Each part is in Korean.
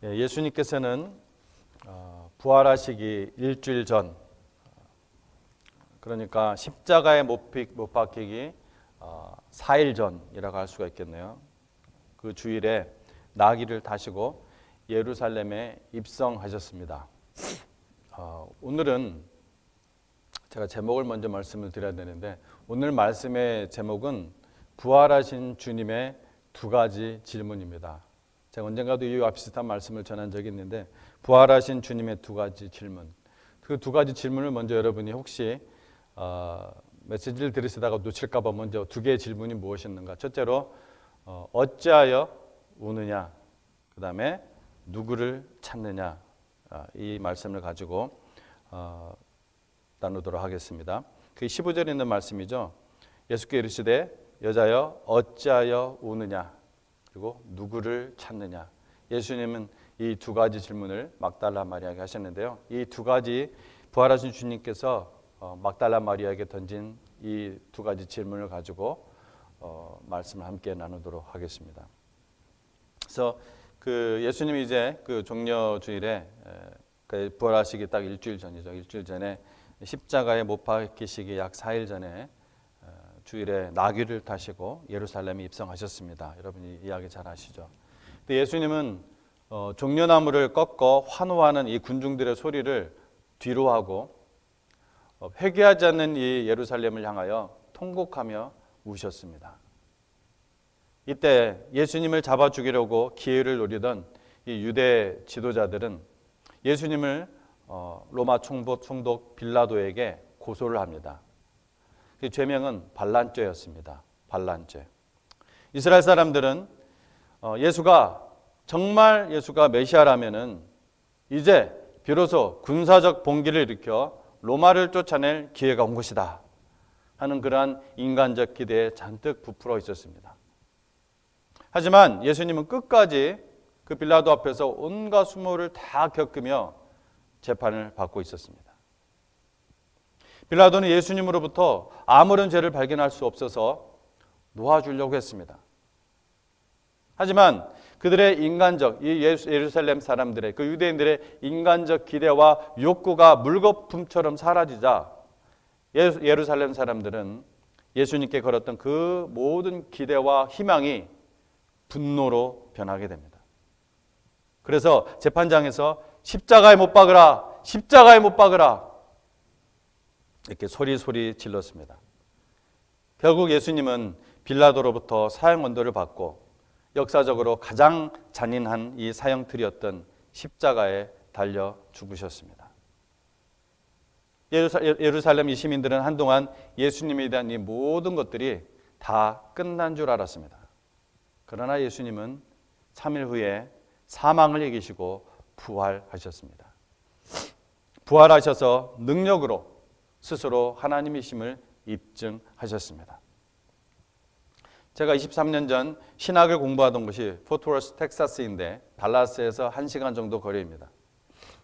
예수님께서는 부활하시기 일주일 전, 그러니까 십자가에 못 박히기 4일 전이라고 할 수가 있겠네요. 그 주일에 나귀를 타시고 예루살렘에 입성하셨습니다. 오늘은 제가 제목을 먼저 말씀을 드려야 되는데, 오늘 말씀의 제목은 부활하신 주님의 두 가지 질문입니다. 제가 언젠가도 이와 비슷한 말씀을 전한 적이 있는데, 부활하신 주님의 두 가지 질문, 그 두 가지 질문을 먼저 여러분이 혹시 메시지를 들으시다가 놓칠까 봐 먼저 두 개의 질문이 무엇이었는가. 첫째로 어찌하여 우느냐, 그 다음에 누구를 찾느냐, 이 말씀을 가지고 나누도록 하겠습니다. 그 15절에 있는 말씀이죠. 예수께 이르시되 여자여 어찌하여 우느냐, 그리고 누구를 찾느냐. 예수님은 이 두 가지 질문을 막달라 마리아에게 하셨는데요. 이 두 가지 부활하신 주님께서 막달라 마리아에게 던진 이 두 가지 질문을 가지고 말씀을 함께 나누도록 하겠습니다. 그래서 그 예수님이 이제 그 종려 주일에 부활하시기 딱 일주일 전이죠. 일주일 전에 십자가에 못 박히시기 약 4일 전에 주일에 나귀를 타시고 예루살렘에 입성하셨습니다. 여러분이 이야기 잘 아시죠? 근데 예수님은 종려나무를 꺾어 환호하는 이 군중들의 소리를 뒤로 하고 회개하지 않는 이 예루살렘을 향하여 통곡하며 우셨습니다. 이때 예수님을 잡아 죽이려고 기회를 노리던 이 유대 지도자들은 예수님을 로마 총독 빌라도에게 고소를 합니다. 그 죄명은 반란죄였습니다. 반란죄. 이스라엘 사람들은 정말 예수가 메시아라면은 이제 비로소 군사적 봉기를 일으켜 로마를 쫓아낼 기회가 온 것이다 하는 그러한 인간적 기대에 잔뜩 부풀어 있었습니다. 하지만 예수님은 끝까지 그 빌라도 앞에서 온갖 수모를 다 겪으며 재판을 받고 있었습니다. 빌라도는 예수님으로부터 아무런 죄를 발견할 수 없어서 놓아주려고 했습니다. 하지만 그들의 인간적, 이 예루살렘 사람들의, 그 유대인들의 인간적 기대와 욕구가 물거품처럼 사라지자 예루살렘 사람들은 예수님께 걸었던 그 모든 기대와 희망이 분노로 변하게 됩니다. 그래서 재판장에서 십자가에 못 박으라, 십자가에 못 박으라 이렇게 소리 질렀습니다. 결국 예수님은 빌라도로부터 사형 언도를 받고 역사적으로 가장 잔인한 이 사형틀이었던 십자가에 달려 죽으셨습니다. 예루살렘 이 시민들은 한동안 예수님에 대한 이 모든 것들이 다 끝난 줄 알았습니다. 그러나 예수님은 3일 후에 사망을 이기시고 부활하셨습니다. 부활하셔서 능력으로 스스로 하나님이심을 입증하셨습니다. 제가 23년 전 신학을 공부하던 곳이 포트워스 텍사스인데 달라스에서 1시간 정도 거리입니다.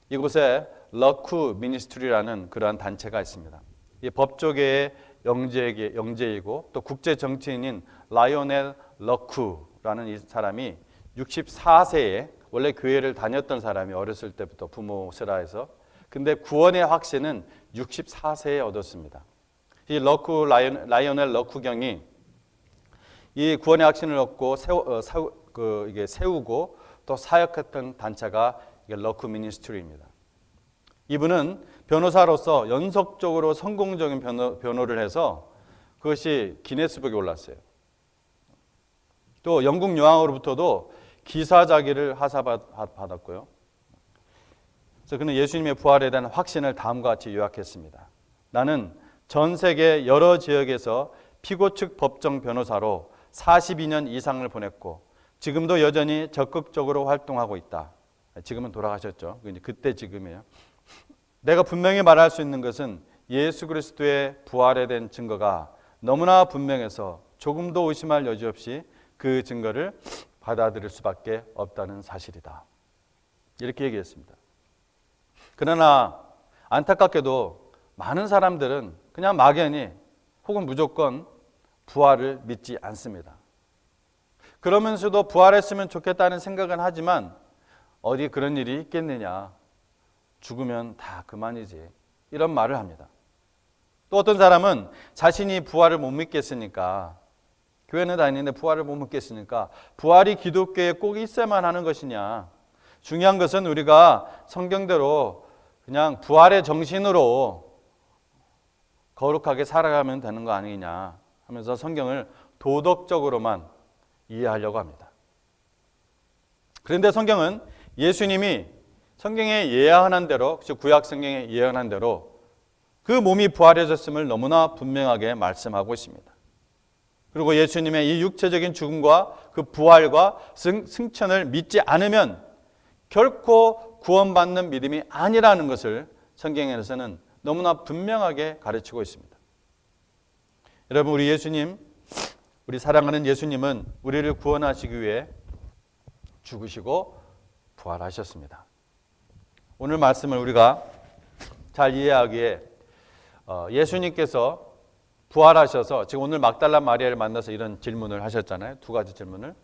이곳에 러쿠 미니스트리라는 그러한 단체가 있습니다. 이 법조계의 영재이고 또 국제 정치인인 라이오넬 러쿠라는 이 사람이 64세에 원래 교회를 다녔던 사람이 어렸을 때부터 부모 세라에서, 근데 구원의 확신은 64세에 얻었습니다. 이 라이오넬 러쿠경이 이 구원의 확신을 얻고 세우고 또 사역했던 단체가 러쿠 미니스트리입니다. 이분은 변호사로서 연속적으로 성공적인 변호를 해서 그것이 기네스북에 올랐어요. 또 영국 여왕으로부터도 기사자기를 하사받았고요. 그래서 그는 예수님의 부활에 대한 확신을 다음과 같이 요약했습니다. 나는 전 세계 여러 지역에서 피고 측 법정 변호사로 42년 이상을 보냈고 지금도 여전히 적극적으로 활동하고 있다. 지금은 돌아가셨죠. 그때 지금이에요. 내가 분명히 말할 수 있는 것은 예수 그리스도의 부활에 대한 증거가 너무나 분명해서 조금도 의심할 여지 없이 그 증거를 받아들일 수밖에 없다는 사실이다. 이렇게 얘기했습니다. 그러나 안타깝게도 많은 사람들은 그냥 막연히 혹은 무조건 부활을 믿지 않습니다. 그러면서도 부활했으면 좋겠다는 생각은 하지만 어디 그런 일이 있겠느냐. 죽으면 다 그만이지. 이런 말을 합니다. 또 어떤 사람은 자신이 부활을 못 믿겠으니까, 교회는 다니는데 부활을 못 믿겠으니까 부활이 기독교에 꼭 있어야만 하는 것이냐. 중요한 것은 우리가 성경대로 그냥 부활의 정신으로 거룩하게 살아가면 되는 거 아니냐 하면서 성경을 도덕적으로만 이해하려고 합니다. 그런데 성경은 예수님이 성경에 예언한 대로, 구약 성경에 예언한 대로 그 몸이 부활해졌음을 너무나 분명하게 말씀하고 있습니다. 그리고 예수님의 이 육체적인 죽음과 그 부활과 승천을 믿지 않으면 결코 구원받는 믿음이 아니라는 것을 성경에서는 너무나 분명하게 가르치고 있습니다. 여러분, 우리 예수님, 우리 사랑하는 예수님은 우리를 구원하시기 위해 죽으시고 부활하셨습니다. 오늘 말씀을 우리가 잘 이해하기에 예수님께서 부활하셔서, 지금 오늘 막달라 마리아를 만나서 이런 질문을 하셨잖아요. 두 가지 질문을.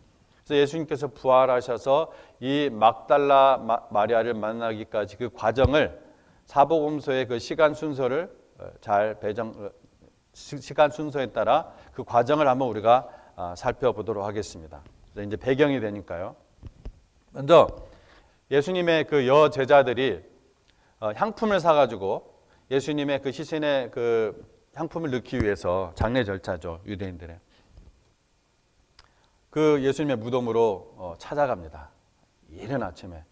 그래서 예수님께서 부활하셔서 이 막달라 마리아를 만나기까지 그 과정을, 사복음서의 그 시간 순서를 잘 시간 순서에 따라 그 과정을 한번 우리가 살펴보도록 하겠습니다. 그래서 이제 배경이 되니까요. 먼저 예수님의 그 여제자들이 향품을 사가지고 예수님의 그 시신에 그 향품을 넣기 위해서, 장례 절차죠, 유대인들의. 그 예수님의 무덤으로 찾아갑니다. 이른 아침에.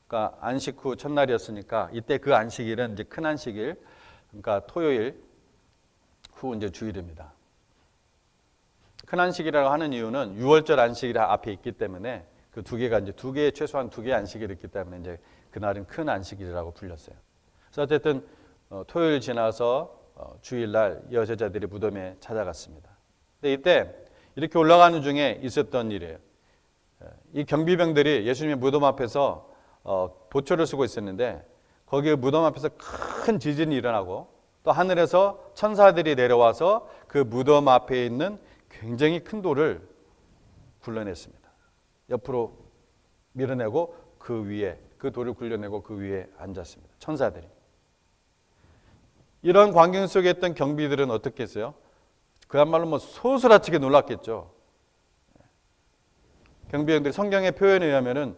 그러니까 안식 후 첫날이었으니까 이때 그 안식일은 이제 큰 안식일, 그러니까 토요일 후 이제 주일입니다. 큰 안식이라고 하는 이유는 유월절 안식일 앞에 있기 때문에 그 두 개가 이제 최소한 두 개의 안식일이 있기 때문에 이제 그날은 큰 안식일이라고 불렸어요. 그래서 어쨌든 토요일 지나서 주일날 여제자들이 무덤에 찾아갔습니다. 근데 이때 이렇게 올라가는 중에 있었던 일이에요. 이 경비병들이 예수님의 무덤 앞에서 보초를 쓰고 있었는데, 거기 무덤 앞에서 큰 지진이 일어나고 또 하늘에서 천사들이 내려와서 그 무덤 앞에 있는 굉장히 큰 돌을 굴러냈습니다. 옆으로 밀어내고 그 돌을 굴려내고 그 위에 앉았습니다. 천사들이. 이런 광경 속에 있던 경비들은 어떻게 했어요? 그야말로 뭐 소스라치게 놀랐겠죠. 경비병들이 성경의 표현에 의하면은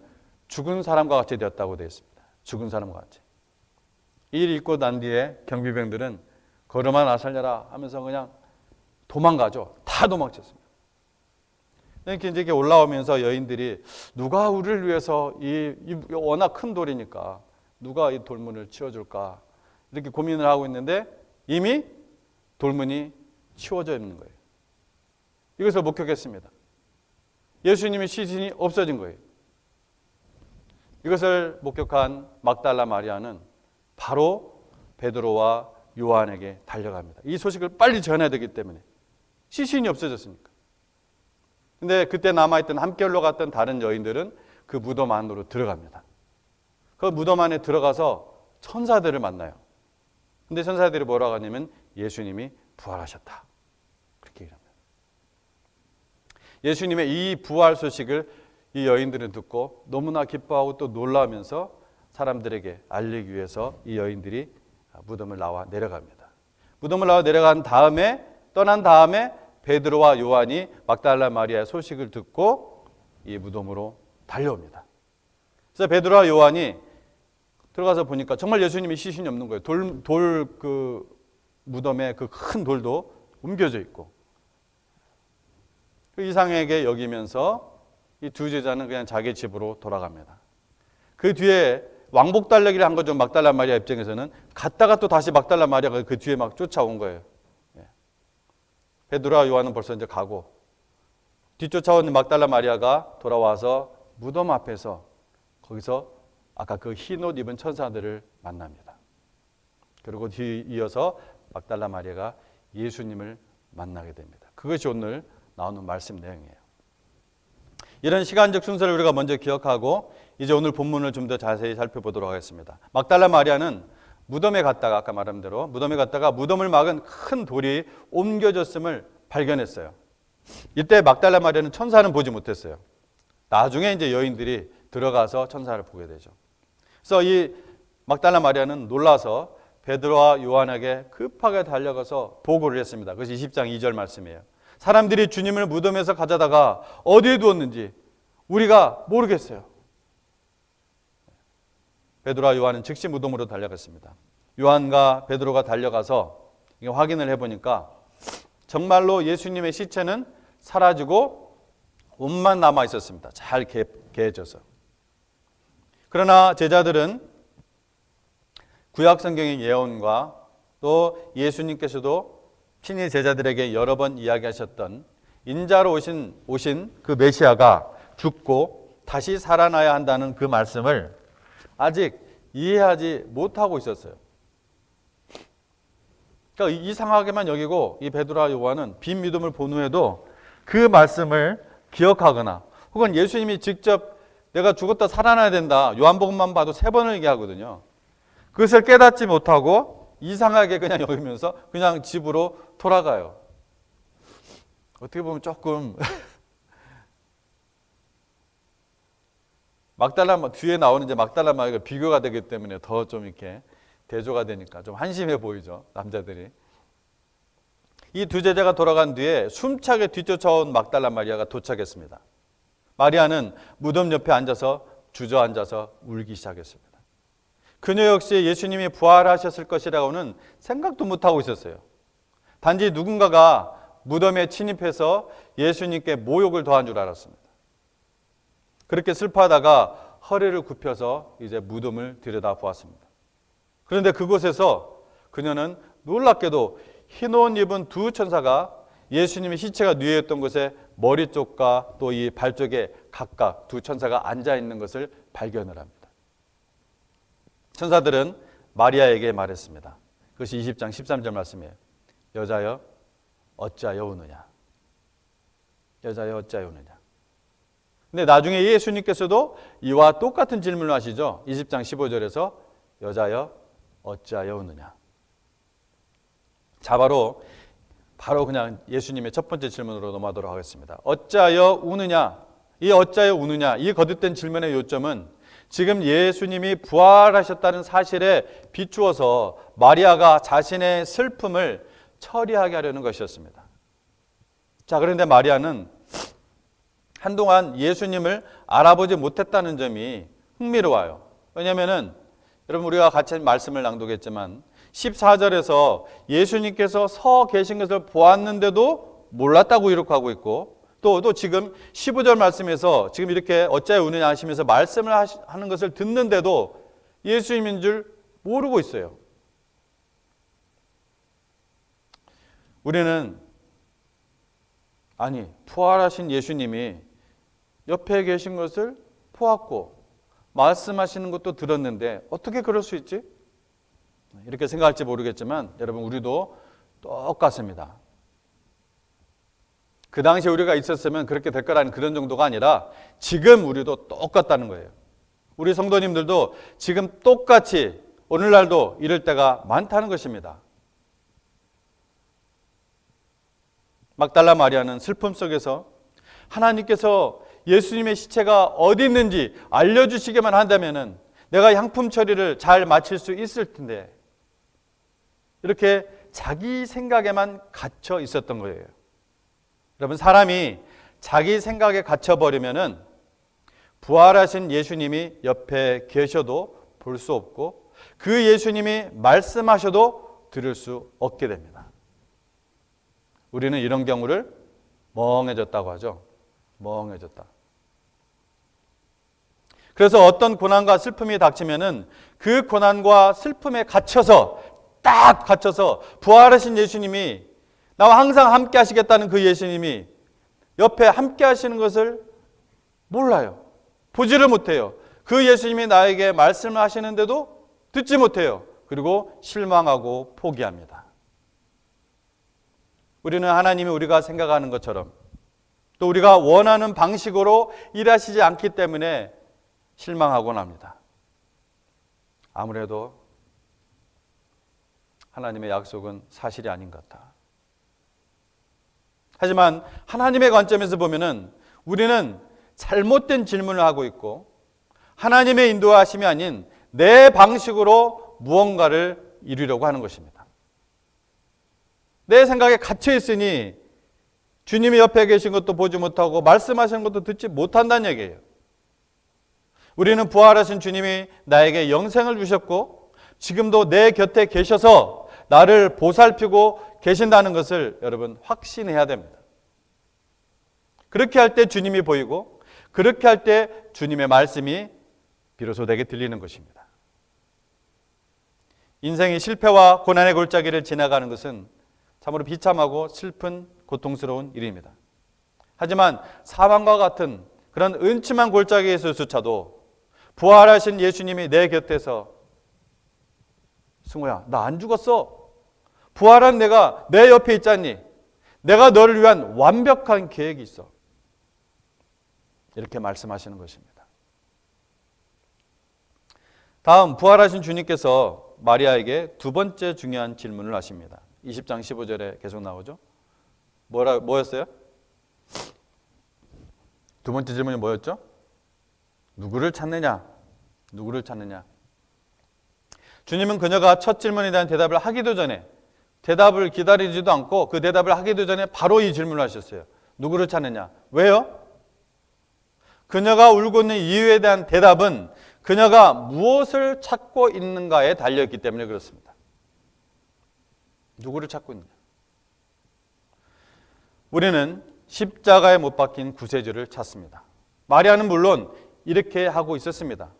죽은 사람과 같이 되었다고 되어 있습니다. 죽은 사람과 같이. 이 일 있고 난 뒤에 경비병들은 걸음아 나 살려라 하면서 그냥 도망가죠. 다 도망쳤습니다. 이렇게 올라오면서 여인들이 누가 우리를 위해서 이 워낙 큰 돌이니까 누가 이 돌문을 치워줄까 이렇게 고민을 하고 있는데 이미 돌문이 치워져 있는 거예요. 이것을 목격했습니다. 예수님의 시신이 없어진 거예요. 이것을 목격한 막달라 마리아는 바로 베드로와 요한에게 달려갑니다. 이 소식을 빨리 전해야 되기 때문에. 시신이 없어졌으니까. 근데 그때 남아있던 함께 올라갔던 다른 여인들은 그 무덤 안으로 들어갑니다. 그 무덤 안에 들어가서 천사들을 만나요. 근데 천사들이 뭐라고 하냐면 예수님이 부활하셨다. 그렇게 얘기합니다. 예수님의 이 부활 소식을 이 여인들은 듣고 너무나 기뻐하고 또 놀라면서 사람들에게 알리기 위해서 이 여인들이 무덤을 나와 내려갑니다. 무덤을 나와 내려간 다음에, 떠난 다음에 베드로와 요한이 막달라 마리아의 소식을 듣고 이 무덤으로 달려옵니다. 그래서 베드로와 요한이 들어가서 보니까 정말 예수님이 시신이 없는 거예요. 그 무덤에 그 큰 돌도 옮겨져 있고. 그 이상하게 여기면서 이 두 제자는 그냥 자기 집으로 돌아갑니다. 그 뒤에 왕복 달리기를 한 거죠. 막달라 마리아 입장에서는. 갔다가 또 다시 막달라 마리아가 그 뒤에 막 쫓아온 거예요. 베드로와 요한은 벌써 이제 가고, 뒤쫓아온 막달라 마리아가 돌아와서 무덤 앞에서 거기서 아까 그 흰 옷 입은 천사들을 만납니다. 그리고 이어서 막달라 마리아가 예수님을 만나게 됩니다. 그것이 오늘 나오는 말씀 내용이에요. 이런 시간적 순서를 우리가 먼저 기억하고 이제 오늘 본문을 좀 더 자세히 살펴보도록 하겠습니다. 막달라 마리아는 무덤에 갔다가, 아까 말한 대로 무덤에 갔다가 무덤을 막은 큰 돌이 옮겨졌음을 발견했어요. 이때 막달라 마리아는 천사는 보지 못했어요. 나중에 이제 여인들이 들어가서 천사를 보게 되죠. 그래서 이 막달라 마리아는 놀라서 베드로와 요한에게 급하게 달려가서 보고를 했습니다. 그것이 20장 2절 말씀이에요. 사람들이 주님을 무덤에서 가져다가 어디에 두었는지 우리가 모르겠어요. 베드로와 요한은 즉시 무덤으로 달려갔습니다. 요한과 베드로가 달려가서 확인을 해보니까 정말로 예수님의 시체는 사라지고 옷만 남아 있었습니다. 잘 개해져서. 그러나 제자들은 구약 성경의 예언과 또 예수님께서도 친히 제자들에게 여러 번 이야기하셨던 인자로 오신 그 메시아가 죽고 다시 살아나야 한다는 그 말씀을 아직 이해하지 못하고 있었어요. 그러니까 이상하게만 여기고 이 베드로와 요한은 빈 믿음을 본 후에도 그 말씀을 기억하거나 혹은 예수님이 직접 내가 죽었다 살아나야 된다. 요한복음만 봐도 3번을 얘기하거든요. 그것을 깨닫지 못하고 이상하게 그냥 여기면서 그냥 집으로 돌아가요. 어떻게 보면 조금 막달라 뒤에 나오는 이제 막달라 마리아가 비교가 되기 때문에 더 좀 이렇게 대조가 되니까 좀 한심해 보이죠, 남자들이. 이 두 제자가 돌아간 뒤에 숨차게 뒤쫓아온 막달라 마리아가 도착했습니다. 마리아는 무덤 옆에 앉아서 주저앉아서 울기 시작했습니다. 그녀 역시 예수님이 부활하셨을 것이라고는 생각도 못하고 있었어요. 단지 누군가가 무덤에 침입해서 예수님께 모욕을 더한 줄 알았습니다. 그렇게 슬퍼하다가 허리를 굽혀서 이제 무덤을 들여다보았습니다. 그런데 그곳에서 그녀는 놀랍게도 흰 옷 입은 두 천사가 예수님의 시체가 누워있던 곳에 머리 쪽과 또 이 발 쪽에 각각 두 천사가 앉아 있는 것을 발견을 합니다. 천사들은 마리아에게 말했습니다. 그것이 20장 13절 말씀이에요. 여자여 어찌하여 우느냐. 여자여 어찌하여 우느냐. 근데 나중에 예수님께서도 이와 똑같은 질문을 하시죠. 20장 15절에서 여자여 어찌하여 우느냐. 자, 바로 그냥 예수님의 첫 번째 질문으로 넘어가도록 하겠습니다. 어찌하여 우느냐? 이 어찌하여 우느냐? 이 거듭된 질문의 요점은 지금 예수님이 부활하셨다는 사실에 비추어서 마리아가 자신의 슬픔을 처리하게 하려는 것이었습니다. 자, 그런데 마리아는 한동안 예수님을 알아보지 못했다는 점이 흥미로워요. 왜냐하면 여러분 우리가 같이 말씀을 낭독했지만 14절에서 예수님께서 서 계신 것을 보았는데도 몰랐다고 기록하고 있고 또 지금 15절 말씀에서 지금 이렇게 어찌하여 우느냐 하시면서 말씀을 하는 것을 듣는데도 예수님인 줄 모르고 있어요. 우리는 부활하신 예수님이 옆에 계신 것을 보았고 말씀하시는 것도 들었는데 어떻게 그럴 수 있지? 이렇게 생각할지 모르겠지만 여러분 우리도 똑같습니다. 그 당시에 우리가 있었으면 그렇게 될 거라는 그런 정도가 아니라 지금 우리도 똑같다는 거예요. 우리 성도님들도 지금 똑같이 오늘날도 이럴 때가 많다는 것입니다. 막달라 마리아는 슬픔 속에서 하나님께서 예수님의 시체가 어디 있는지 알려주시기만 한다면 내가 향품 처리를 잘 마칠 수 있을 텐데 이렇게 자기 생각에만 갇혀 있었던 거예요. 여러분 사람이 자기 생각에 갇혀버리면 부활하신 예수님이 옆에 계셔도 볼 수 없고 그 예수님이 말씀하셔도 들을 수 없게 됩니다. 우리는 이런 경우를 멍해졌다고 하죠. 멍해졌다. 그래서 어떤 고난과 슬픔이 닥치면은 그 고난과 슬픔에 딱 갇혀서 부활하신 예수님이 나와 항상 함께 하시겠다는 그 예수님이 옆에 함께 하시는 것을 몰라요. 보지를 못해요. 그 예수님이 나에게 말씀을 하시는데도 듣지 못해요. 그리고 실망하고 포기합니다. 우리는 하나님이 우리가 생각하는 것처럼 또 우리가 원하는 방식으로 일하시지 않기 때문에 실망하곤 합니다. 아무래도 하나님의 약속은 사실이 아닌 것 같다. 하지만 하나님의 관점에서 보면은 우리는 잘못된 질문을 하고 있고 하나님의 인도하심이 아닌 내 방식으로 무언가를 이루려고 하는 것입니다. 내 생각에 갇혀 있으니 주님이 옆에 계신 것도 보지 못하고 말씀하시는 것도 듣지 못한다는 얘기예요. 우리는 부활하신 주님이 나에게 영생을 주셨고 지금도 내 곁에 계셔서 나를 보살피고 계신다는 것을 여러분 확신해야 됩니다. 그렇게 할 때 주님이 보이고 그렇게 할 때 주님의 말씀이 비로소 내게 들리는 것입니다. 인생이 실패와 고난의 골짜기를 지나가는 것은 참으로 비참하고 슬픈 고통스러운 일입니다. 하지만 사망과 같은 그런 은침한 골짜기에서조차도 부활하신 예수님이 내 곁에서 승호야, 나 안 죽었어. 부활한 내가 내 옆에 있잖니. 내가 너를 위한 완벽한 계획이 있어. 이렇게 말씀하시는 것입니다. 다음 부활하신 주님께서 마리아에게 두 번째 중요한 질문을 하십니다. 20장 15절에 계속 나오죠. 뭐였어요? 두 번째 질문이 뭐였죠? 누구를 찾느냐? 누구를 찾느냐? 주님은 그녀가 첫 질문에 대한 대답을 하기도 전에 대답을 기다리지도 않고 그 대답을 하기도 전에 바로 이 질문을 하셨어요. 누구를 찾느냐? 왜요? 그녀가 울고 있는 이유에 대한 대답은 그녀가 무엇을 찾고 있는가에 달려있기 때문에 그렇습니다. 누구를 찾고 있느냐? 우리는 십자가에 못 박힌 구세주를 찾습니다. 마리아는 물론 이렇게 하고 있었습니다.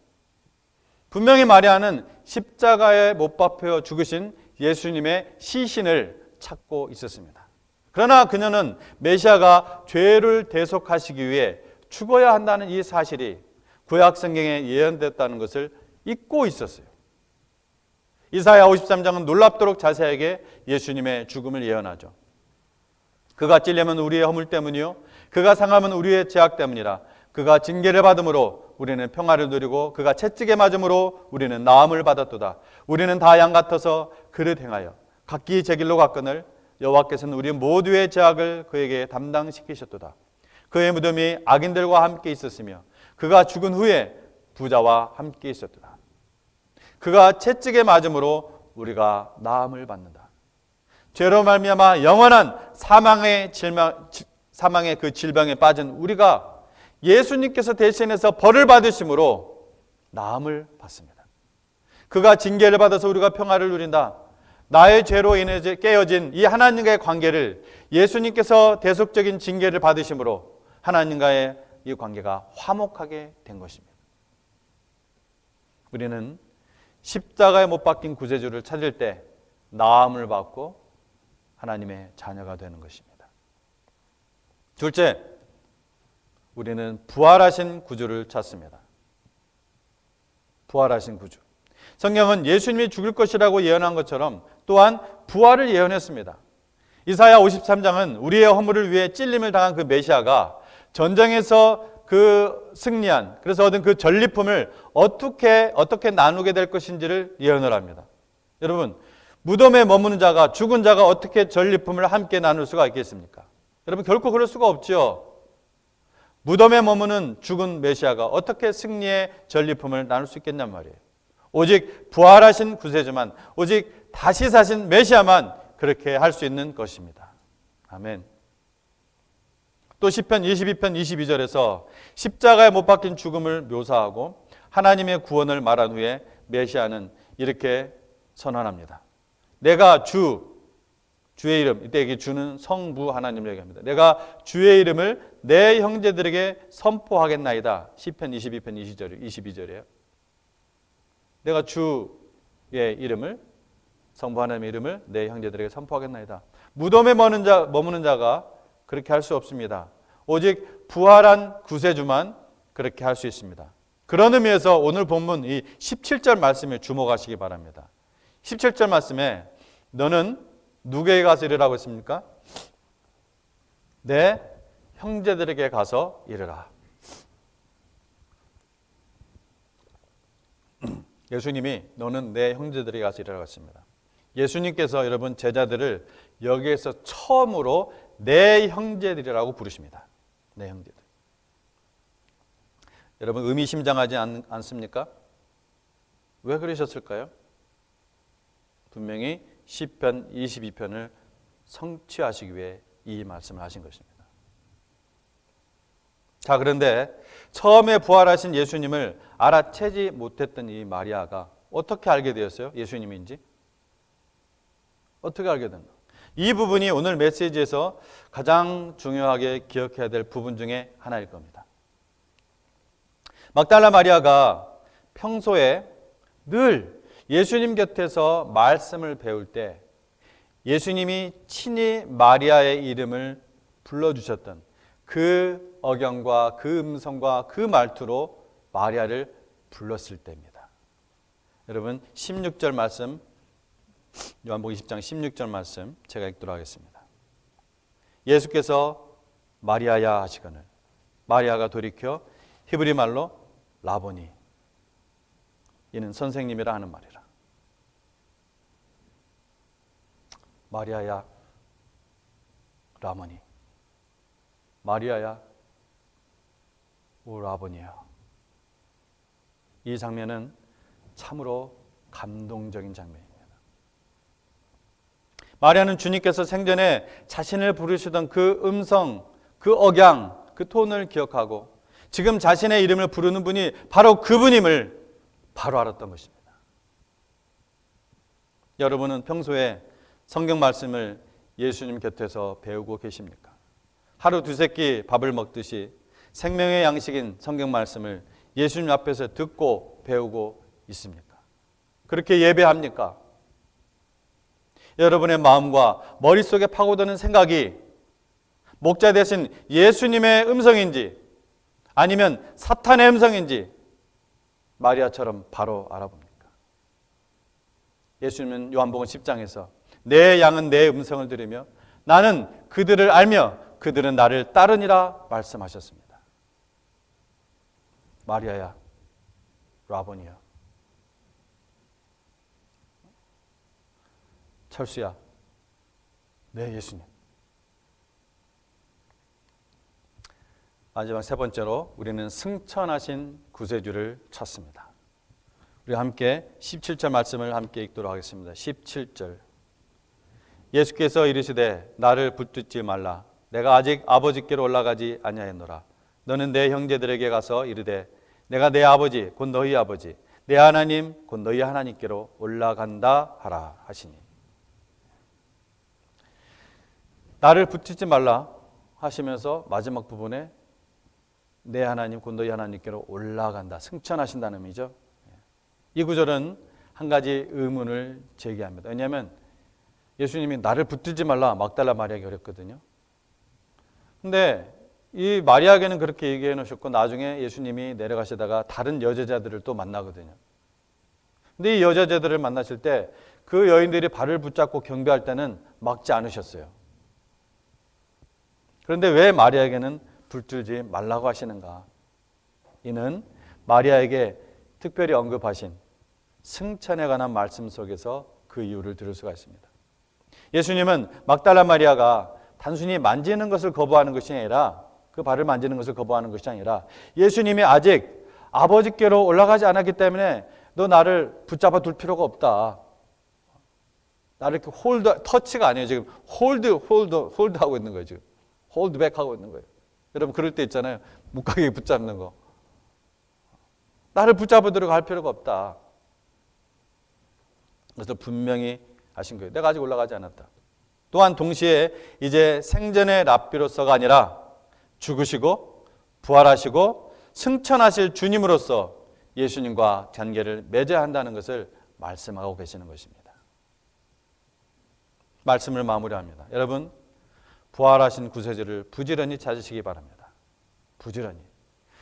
분명히 마리아는 십자가에 못 박혀 죽으신 예수님의 시신을 찾고 있었습니다. 그러나 그녀는 메시아가 죄를 대속하시기 위해 죽어야 한다는 이 사실이 구약 성경에 예언됐다는 것을 잊고 있었어요. 이사야 53장은 놀랍도록 자세하게 예수님의 죽음을 예언하죠. 그가 찔려면 우리의 허물 때문이요 그가 상함은 우리의 죄악 때문이라. 그가 징계를 받음으로 우리는 평화를 누리고 그가 채찍에 맞음으로 우리는 나음을 받았도다. 우리는 다 양 같아서 그릇 행하여 각기 제 길로 갔거늘 여호와께서는 우리 모두의 죄악을 그에게 담당시키셨도다. 그의 무덤이 악인들과 함께 있었으며 그가 죽은 후에 부자와 함께 있었도다. 그가 채찍에 맞음으로 우리가 나음을 받는다. 죄로 말미암아 영원한 사망의 그 질병에 빠진 우리가 예수님께서 대신해서 벌을 받으심으로 나음을 받습니다. 그가 징계를 받아서 우리가 평화를 누린다. 나의 죄로 인해 깨어진 이 하나님과의 관계를 예수님께서 대속적인 징계를 받으심으로 하나님과의 이 관계가 화목하게 된 것입니다. 우리는 십자가에 못 박힌 구세주를 찾을 때 나음을 받고 하나님의 자녀가 되는 것입니다. 둘째, 우리는 부활하신 구주를 찾습니다. 부활하신 구주. 성경은 예수님이 죽을 것이라고 예언한 것처럼 또한 부활을 예언했습니다. 이사야 53장은 우리의 허물을 위해 찔림을 당한 그 메시아가 전쟁에서 그 승리한, 그래서 얻은 그 전리품을 어떻게 나누게 될 것인지를 예언을 합니다. 여러분, 무덤에 머무는 자가, 죽은 자가 어떻게 전리품을 함께 나눌 수가 있겠습니까? 여러분, 결코 그럴 수가 없죠. 무덤에 머무는 죽은 메시아가 어떻게 승리의 전리품을 나눌 수 있겠냔 말이에요. 오직 부활하신 구세주만, 오직 다시 사신 메시아만 그렇게 할 수 있는 것입니다. 아멘. 또 시편 22편 22절에서 십자가에 못 박힌 죽음을 묘사하고 하나님의 구원을 말한 후에 메시아는 이렇게 선언합니다. 내가 주의 이름, 이때 여기 주는 성부 하나님을 얘기합니다. 내가 주의 이름을 내 형제들에게 선포하겠나이다. 시편 22편 22절이에요. 내가 주의 이름을, 성부 하나님의 이름을 내 형제들에게 선포하겠나이다. 무덤에 머무는 자가 그렇게 할 수 없습니다. 오직 부활한 구세주만 그렇게 할 수 있습니다. 그런 의미에서 오늘 본문 이 17절 말씀에 주목하시기 바랍니다. 17절 말씀에 너는 누구에게 가서 이르라고 했습니까? 내 형제들에게 가서 이르라. 예수님이 너는 내 형제들에게 가서 이르라고 했습니다. 예수님께서 여러분 제자들을 여기에서 처음으로 내 형제들이라고 부르십니다. 내 형제들. 여러분 의미심장하지 않습니까? 왜 그러셨을까요? 분명히 시편 22편을 성취하시기 위해 이 말씀을 하신 것입니다. 자, 그런데 처음에 부활하신 예수님을 알아채지 못했던 이 마리아가 어떻게 알게 되었어요? 예수님인지? 어떻게 알게 됐나? 이 부분이 오늘 메시지에서 가장 중요하게 기억해야 될 부분 중에 하나일 겁니다. 막달라 마리아가 평소에 늘 예수님 곁에서 말씀을 배울 때 예수님이 친히 마리아의 이름을 불러주셨던 그 억양과 그 음성과 그 말투로 마리아를 불렀을 때입니다. 여러분 16절 말씀, 요한복음 20장 16절 말씀 제가 읽도록 하겠습니다. 예수께서 마리아야 하시거늘 마리아가 돌이켜 히브리 말로 라보니, 이는 선생님이라 하는 말이라. 마리아야 라모니, 마리아야 오 라보니야. 이 장면은 참으로 감동적인 장면입니다. 마리아는 주님께서 생전에 자신을 부르시던 그 음성, 그 억양, 그 톤을 기억하고 지금 자신의 이름을 부르는 분이 바로 그분임을 바로 알았던 것입니다. 여러분은 평소에 성경 말씀을 예수님 곁에서 배우고 계십니까? 하루 두세 끼 밥을 먹듯이 생명의 양식인 성경 말씀을 예수님 앞에서 듣고 배우고 있습니까? 그렇게 예배합니까? 여러분의 마음과 머릿속에 파고드는 생각이 목자 대신 예수님의 음성인지 아니면 사탄의 음성인지 마리아처럼 바로 알아봅니까? 예수님은 요한복음 10장에서 내 양은 내 음성을 들으며 나는 그들을 알며 그들은 나를 따르니라 말씀하셨습니다. 마리아야, 라보니야, 철수야, 네 예수님. 마지막 세 번째로 우리는 승천하신 구세주를 찾습니다. 우리 함께 17절 말씀을 함께 읽도록 하겠습니다. 17절. 예수께서 이르시되 나를 붙들지 말라. 내가 아직 아버지께로 올라가지 아니하였노라. 너는 내 형제들에게 가서 이르되 내가 내 아버지 곧 너희 아버지 내 하나님 곧 너희 하나님께로 올라간다 하라 하시니. 나를 붙들지 말라 하시면서 마지막 부분에 내 하나님 곧 너희 하나님께로 올라간다, 승천하신다는 의미죠. 이 구절은 한 가지 의문을 제기합니다. 왜냐하면 예수님이 나를 붙들지 말라 막달라 마리아에게 그랬거든요. 근데 이 마리아에게는 그렇게 얘기해 놓으셨고 나중에 예수님이 내려가시다가 다른 여제자들을 또 만나거든요. 근데 이 여제자들을 만나실 때 그 여인들이 발을 붙잡고 경배할 때는 막지 않으셨어요. 그런데 왜 마리아에게는 붙들지 말라고 하시는가? 이는 마리아에게 특별히 언급하신 승천에 관한 말씀 속에서 그 이유를 들을 수가 있습니다. 예수님은 막달라 마리아가 단순히 만지는 것을 거부하는 것이 아니라 그 발을 만지는 것을 거부하는 것이 아니라 예수님이 아직 아버지께로 올라가지 않았기 때문에 너 나를 붙잡아 둘 필요가 없다. 나를 이렇게 터치가 아니에요. 지금 홀드 하고 있는 거예요. 지금 홀드백 하고 있는 거예요. 여러분 그럴 때 있잖아요. 묵가게 붙잡는 거. 나를 붙잡으도록 할 필요가 없다. 그래서 분명히 하신 거예요. 내가 아직 올라가지 않았다. 또한 동시에 이제 생전의 랍비로서가 아니라 죽으시고 부활하시고 승천하실 주님으로서 예수님과 관계를 맺어야 한다는 것을 말씀하고 계시는 것입니다. 말씀을 마무리합니다. 여러분 부활하신 구세주를 부지런히 찾으시기 바랍니다. 부지런히.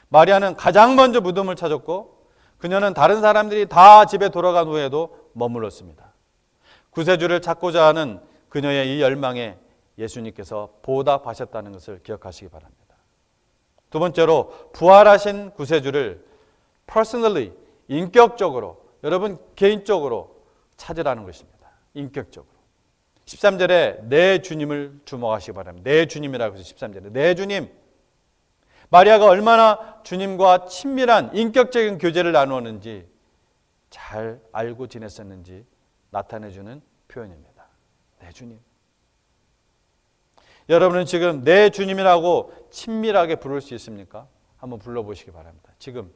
마리아는 가장 먼저 무덤을 찾았고 그녀는 다른 사람들이 다 집에 돌아간 후에도 머물렀습니다. 구세주를 찾고자 하는 그녀의 이 열망에 예수님께서 보답하셨다는 것을 기억하시기 바랍니다. 두 번째로 부활하신 구세주를 personally, 인격적으로, 여러분 개인적으로 찾으라는 것입니다. 인격적으로. 13절에 내 주님을 주목하시기 바랍니다. 내 주님이라고 해서 13절에 내 주님. 마리아가 얼마나 주님과 친밀한 인격적인 교제를 나누었는지 잘 알고 지냈었는지 나타내주는 표현입니다. 내 주님. 여러분은 지금 내 주님이라고 친밀하게 부를 수 있습니까? 한번 불러보시기 바랍니다. 지금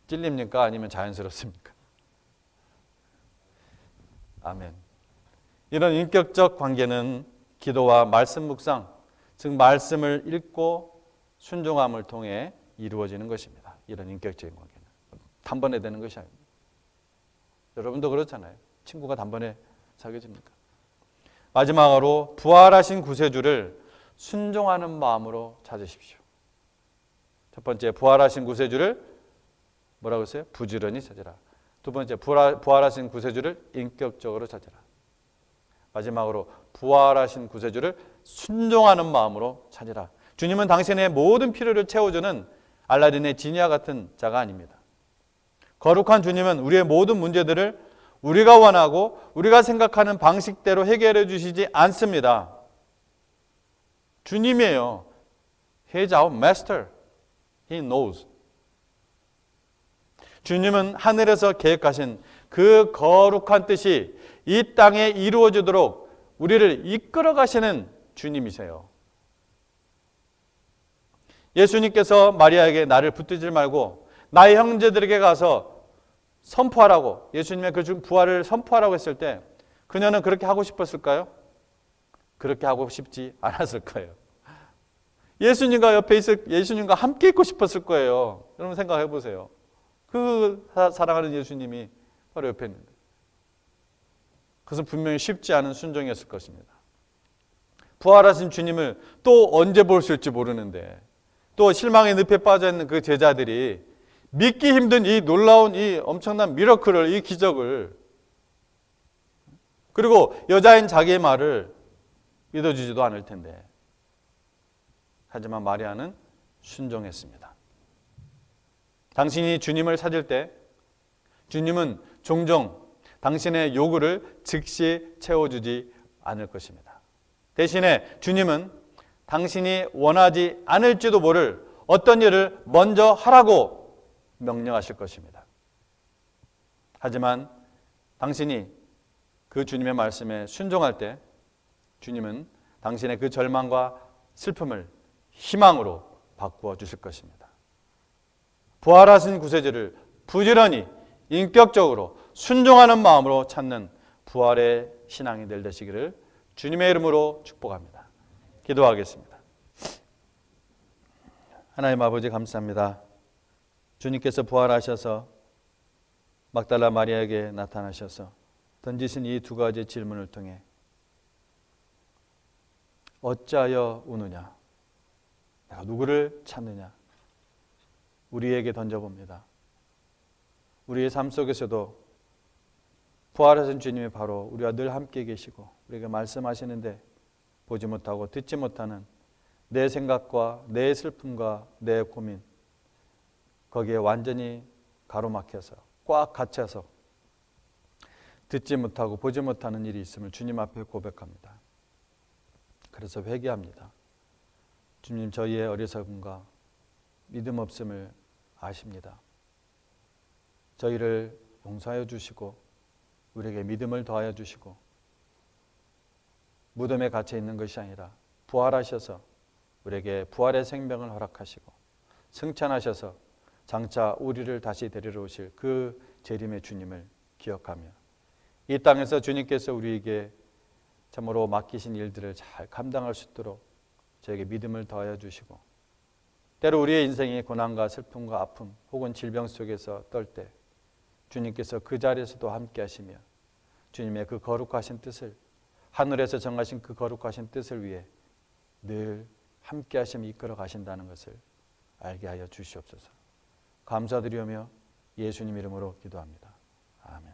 찔립니까? 아니면 자연스럽습니까? 아멘. 이런 인격적 관계는 기도와 말씀 묵상, 즉 말씀을 읽고 순종함을 통해 이루어지는 것입니다. 이런 인격적인 관계는 단번에 되는 것이 아닙니다. 여러분도 그렇잖아요. 친구가 단번에 사귀어집니까? 마지막으로 부활하신 구세주를 순종하는 마음으로 찾으십시오. 첫 번째, 부활하신 구세주를 뭐라고 했어요? 부지런히 찾으라. 두 번째, 부활하신 구세주를 인격적으로 찾으라. 마지막으로 부활하신 구세주를 순종하는 마음으로 찾으라. 주님은 당신의 모든 필요를 채워주는 알라딘의 지니와 같은 자가 아닙니다. 거룩한 주님은 우리의 모든 문제들을 우리가 원하고 우리가 생각하는 방식대로 해결해 주시지 않습니다. 주님이에요. He is our master. He knows. 주님은 하늘에서 계획하신 그 거룩한 뜻이 이 땅에 이루어지도록 우리를 이끌어 가시는 주님이세요. 예수님께서 마리아에게 나를 붙들지 말고 나의 형제들에게 가서 선포하라고, 예수님의 그 부활을 선포하라고 했을 때 그녀는 그렇게 하고 싶었을까요? 그렇게 하고 싶지 않았을 거예요. 예수님과 옆에 예수님과 함께 있고 싶었을 거예요. 여러분 생각해 보세요. 그 사랑하는 예수님이 바로 옆에 있는데, 그것은 분명히 쉽지 않은 순종이었을 것입니다. 부활하신 주님을 또 언제 볼 수 있을지 모르는데, 또 실망의 늪에 빠져있는 그 제자들이 믿기 힘든 이 놀라운 이 엄청난 미러클을, 이 기적을, 그리고 여자인 자기의 말을 믿어주지도 않을 텐데, 하지만 마리아는 순종했습니다. 당신이 주님을 찾을 때 주님은 종종 당신의 요구를 즉시 채워주지 않을 것입니다. 대신에 주님은 당신이 원하지 않을지도 모를 어떤 일을 먼저 하라고 명령하실 것입니다. 하지만 당신이 그 주님의 말씀에 순종할 때 주님은 당신의 그 절망과 슬픔을 희망으로 바꾸어 주실 것입니다. 부활하신 구세주를 부지런히 인격적으로 순종하는 마음으로 찾는 부활의 신앙이 되시기를 주님의 이름으로 축복합니다. 기도하겠습니다. 하나님 아버지 감사합니다. 주님께서 부활하셔서 막달라 마리아에게 나타나셔서 던지신 이 두 가지 질문을 통해 어찌하여 우느냐, 내가 누구를 찾느냐, 우리에게 던져봅니다. 우리의 삶 속에서도 부활하신 주님이 바로 우리와 늘 함께 계시고 우리에게 말씀하시는데 보지 못하고 듣지 못하는 내 생각과 내 슬픔과 내 고민, 거기에 완전히 가로막혀서 꽉 갇혀서 듣지 못하고 보지 못하는 일이 있음을 주님 앞에 고백합니다. 그래서 회개합니다. 주님, 저희의 어리석음과 믿음 없음을 아십니다. 저희를 용서하여 주시고 우리에게 믿음을 더하여 주시고 무덤에 갇혀 있는 것이 아니라 부활하셔서 우리에게 부활의 생명을 허락하시고 승천하셔서 장차 우리를 다시 데리러 오실 그 재림의 주님을 기억하며 이 땅에서 주님께서 우리에게 참으로 맡기신 일들을 잘 감당할 수 있도록 저에게 믿음을 더하여 주시고, 때로 우리의 인생이 고난과 슬픔과 아픔 혹은 질병 속에서 떨 때 주님께서 그 자리에서도 함께 하시며 주님의 그 거룩하신 뜻을, 하늘에서 정하신 그 거룩하신 뜻을 위해 늘 함께 하시며 이끌어 가신다는 것을 알게 하여 주시옵소서. 감사드리오며 예수님 이름으로 기도합니다. 아멘.